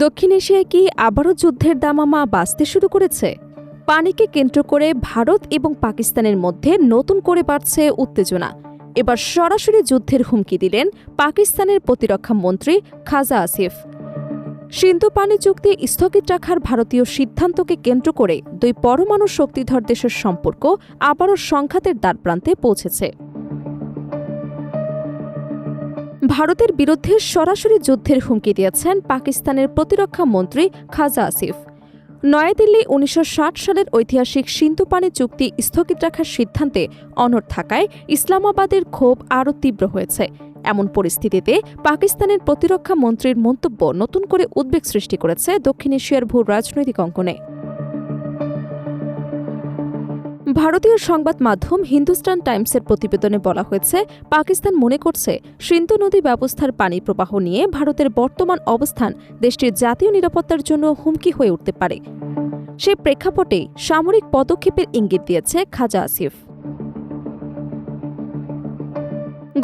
দক্ষিণ এশিয়ায় কি আবারও যুদ্ধের দামামা বাজতে শুরু করেছে? পানিকে কেন্দ্র করে ভারত এবং পাকিস্তানের মধ্যে নতুন করে বাড়ছে উত্তেজনা। এবার সরাসরি যুদ্ধের হুমকি দিলেন পাকিস্তানের প্রতিরক্ষা মন্ত্রী খাজা আসিফ। সিন্ধু পানি চুক্তি স্থগিত রাখার ভারতীয় সিদ্ধান্তকে কেন্দ্র করে দুই পরমাণু শক্তিধর দেশের সম্পর্ক আবারও সংঘাতের দ্বারপ্রান্তে পৌঁছেছে। ভারতের বিরুদ্ধে সরাসরি যুদ্ধের হুমকি দিয়েছেন পাকিস্তানের প্রতিরক্ষা মন্ত্রী খাজা আসিফ। নয়াদিল্লি ১৯৬০ সালের ঐতিহাসিক সিন্ধু পানি চুক্তি স্থগিত রাখার সিদ্ধান্তে অনড় থাকায় ইসলামাবাদের ক্ষোভ আরও তীব্র হয়েছে। এমন পরিস্থিতিতে পাকিস্তানের প্রতিরক্ষা মন্ত্রীর মন্তব্য নতুন করে উদ্বেগ সৃষ্টি করেছে দক্ষিণ এশিয়ার ভূ রাজনৈতিক অঙ্গনে। ভারতীয় সংবাদ মাধ্যম হিন্দুস্তান টাইমসের প্রতিবেদনে বলা হয়েছে, পাকিস্তান মনে করছে সিন্ধু নদী ব্যবস্থার পানি প্রবাহ নিয়ে ভারতের বর্তমান অবস্থান দেশটির জাতীয় নিরাপত্তার জন্য হুমকি হয়ে উঠতে পারে। সে প্রেক্ষাপটেই সামরিক পদক্ষেপের ইঙ্গিত দিয়েছে খাজা আসিফ।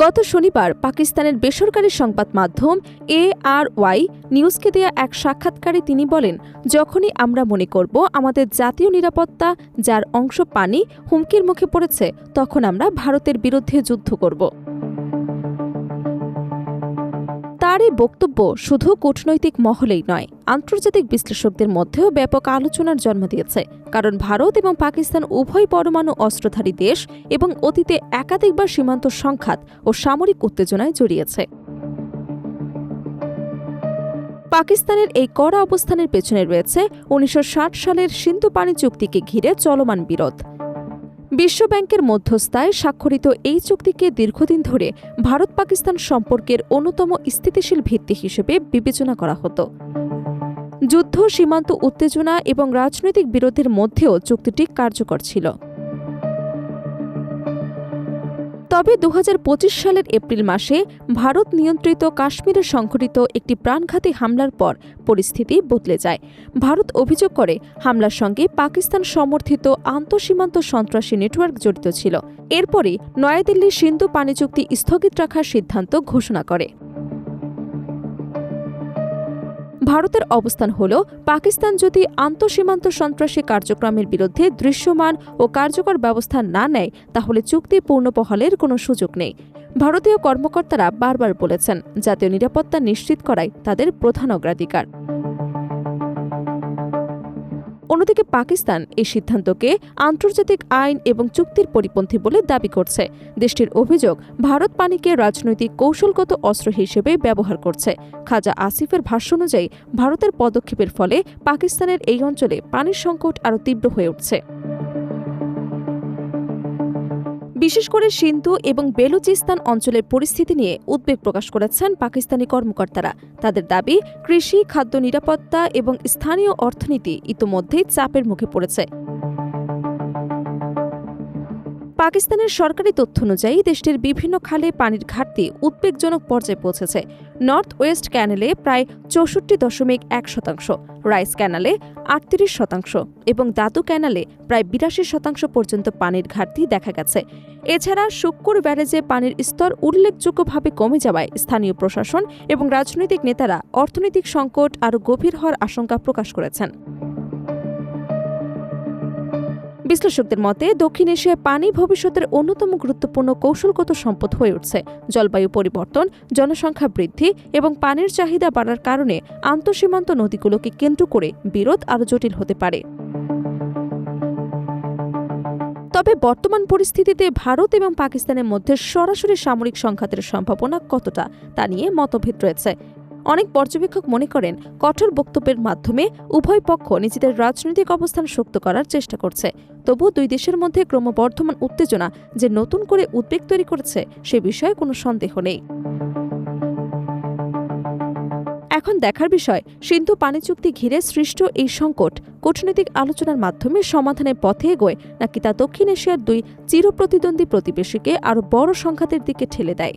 গত শনিবার পাকিস্তানের বেসরকারি সংবাদ মাধ্যম ARY নিউজকে দেয়া এক সাক্ষাৎকারে তিনি বলেন, যখনই আমরা মনে করব আমাদের জাতীয় নিরাপত্তা, যার অংশ পানি, হুমকির মুখে পড়েছে, তখন আমরা ভারতের বিরুদ্ধে যুদ্ধ করব। তার এই বক্তব্য শুধু কূটনৈতিক মহলেই নয়, আন্তর্জাতিক বিশ্লেষকদের মধ্যেও ব্যাপক আলোচনার জন্ম দিয়েছে। কারণ ভারত এবং পাকিস্তান উভয় পরমাণু অস্ত্রধারী দেশ এবং অতীতে একাধিকবার সীমান্ত সংঘাত ও সামরিক উত্তেজনায় জড়িয়েছে। পাকিস্তানের এই কড়া অবস্থানের পেছনে রয়েছে ১৯৬০ সালের সিন্ধু পানি চুক্তিকে ঘিরে চলমান বিরোধ। বিশ্বব্যাংকের মধ্যস্থায় স্বাক্ষরিত এই চুক্তিকে দীর্ঘদিন ধরে ভারত পাকিস্তান সম্পর্কের অন্যতম স্থিতিশীল ভিত্তি হিসেবে বিবেচনা করা হতো। যুদ্ধ, সীমান্ত উত্তেজনা এবং রাজনৈতিক বিরোধের মধ্যেও চুক্তিটি কার্যকর ছিল। তবে ২০২৫ সালের এপ্রিল মাসে ভারত নিয়ন্ত্রিত কাশ্মীরে সংঘটিত একটি প্রাণঘাতী হামলার পর পরিস্থিতি বদলে যায়। ভারত অভিযোগ করে হামলার সঙ্গে পাকিস্তান সমর্থিত আন্তঃসীমান্ত সন্ত্রাসী নেটওয়ার্ক জড়িত ছিল। এরপরই নয়াদিল্লি সিন্ধু পানি চুক্তি স্থগিত রাখার সিদ্ধান্ত ঘোষণা করে। ভারতের অবস্থান হল, পাকিস্তান যদি আন্তঃসীমান্ত সন্ত্রাসী কার্যক্রমের বিরুদ্ধে দৃশ্যমান ও কার্যকর ব্যবস্থা না নেয়, তাহলে চুক্তি পূর্ণবহালের কোনো সুযোগ নেই। ভারতীয় কর্মকর্তারা বারবার বলেছেন, জাতীয় নিরাপত্তা নিশ্চিত করাই তাদের প্রধান অগ্রাধিকার। অন্যদিকে পাকিস্তান এই সিদ্ধান্তকে আন্তর্জাতিক আইন এবং চুক্তির পরিপন্থী বলে দাবি করছে। দেশটির অভিযোগ, ভারত পানিকে রাজনৈতিক কৌশলগত অস্ত্র হিসেবে ব্যবহার করছে। খাজা আসিফের ভাষ্য অনুযায়ী, ভারতের পদক্ষেপের ফলে পাকিস্তানের এই অঞ্চলে পানির সংকট আরও তীব্র হয়ে উঠছে। বিশেষ করে সিন্ধু এবং বেলুচিস্তান অঞ্চলের পরিস্থিতি নিয়ে উদ্বেগ প্রকাশ করেছেন পাকিস্তানি কর্মকর্তারা। তাদের দাবি, কৃষি, খাদ্য নিরাপত্তা এবং স্থানীয় অর্থনীতি ইতোমধ্যেই চাপের মুখে পড়েছে। পাকিস্তানের সরকারি তথ্য অনুযায়ী দেশটির বিভিন্ন খালে পানির ঘাটতি উদ্বেগজনক পর্যায়ে পৌঁছেছে। নর্থ ওয়েস্ট ক্যানেলে প্রায় ৬৪.১%, রাইস ক্যানালে ৩৮% এবং দাদু ক্যানালে প্রায় ৮২% পর্যন্ত পানির ঘাটতি দেখা গেছে। এছাড়া শুক্কুর ব্যারেজে পানির স্তর উল্লেখযোগ্যভাবে কমে যাওয়ায় স্থানীয় প্রশাসন এবং রাজনৈতিক নেতারা অর্থনৈতিক সংকট আরও গভীর হওয়ার আশঙ্কা প্রকাশ করেছেন। বিশ্লেষকদের মতে, দক্ষিণ এশিয়ায় পানি ভবিষ্যতের অন্যতম গুরুত্বপূর্ণ কৌশলগত সম্পদ হয়ে উঠছে। জলবায়ু পরিবর্তন, জনসংখ্যা বৃদ্ধি এবং পানির চাহিদা বাড়ার কারণে আন্তঃসীমান্ত নদীগুলোকে কেন্দ্র করে বিরোধ আরও জটিল হতে পারে। তবে বর্তমান পরিস্থিতিতে ভারত এবং পাকিস্তানের মধ্যে সরাসরি সামরিক সংঘাতের সম্ভাবনা কতটা, তা নিয়ে মতভেদ রয়েছে। অনেক পর্যবেক্ষক মনে করেন, কঠোর বক্তব্যের মাধ্যমে উভয় পক্ষ নিজেদের রাজনৈতিক অবস্থান শক্ত করার চেষ্টা করছে। তবু দুই দেশের মধ্যে ক্রমবর্ধমান উত্তেজনা যে নতুন করে উদ্বেগ তৈরি করেছে, সে বিষয়ে কোনো সন্দেহ নেই। এখন দেখার বিষয়, সিন্ধু পানি চুক্তি ঘিরে সৃষ্ট এই সংকট কূটনৈতিক আলোচনার মাধ্যমে সমাধানের পথে এগোয়, নাকি তা দক্ষিণ এশিয়ার দুই চিরপ্রতিদ্বন্দ্বী প্রতিবেশীকে আরও বড় সংঘাতের দিকে ঠেলে দেয়।